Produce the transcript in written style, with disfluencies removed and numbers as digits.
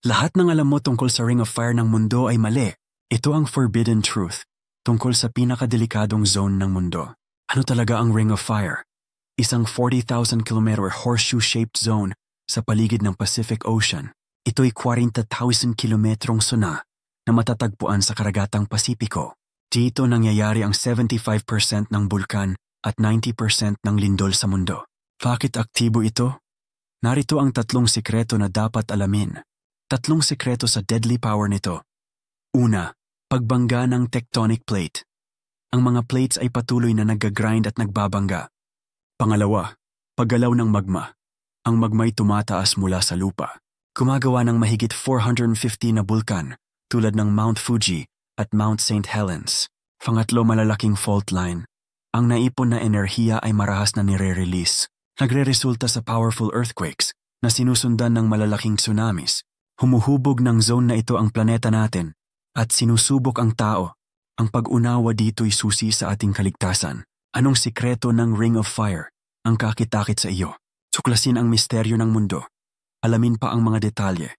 Lahat ng alam mo tungkol sa Ring of Fire ng mundo ay mali. Ito ang forbidden truth tungkol sa pinakadelikadong zone ng mundo. Ano talaga ang Ring of Fire? Isang 40,000 kilometer horseshoe-shaped zone sa paligid ng Pacific Ocean. Ito'y 40,000 kilometrong suna na matatagpuan sa karagatang Pasipiko. Dito nangyayari ang 75% ng bulkan at 90% ng lindol sa mundo. Bakit aktibo ito? Narito ang 3 sikreto na dapat alamin. 3 sikreto sa deadly power nito. Una, pagbangga ng tectonic plate. Ang mga plates ay patuloy na nag-grind at nagbabangga. Pangalawa, paggalaw ng magma. Ang magma'y tumataas mula sa lupa. Gumagawa ng mahigit 450 na bulkan tulad ng Mount Fuji at Mount St. Helens. Pangatlo, malalaking fault line. Ang naipon na enerhiya ay marahas na nire-release. Nagre-resulta sa powerful earthquakes na sinusundan ng malalaking tsunamis. Humuhubog ng zone na ito ang planeta natin at sinusubok ang tao. Ang pag-unawa dito'y susi sa ating kaligtasan. Anong sikreto ng Ring of Fire ang kakitakit sa iyo? Tuklasin ang misteryo ng mundo. Alamin pa ang mga detalye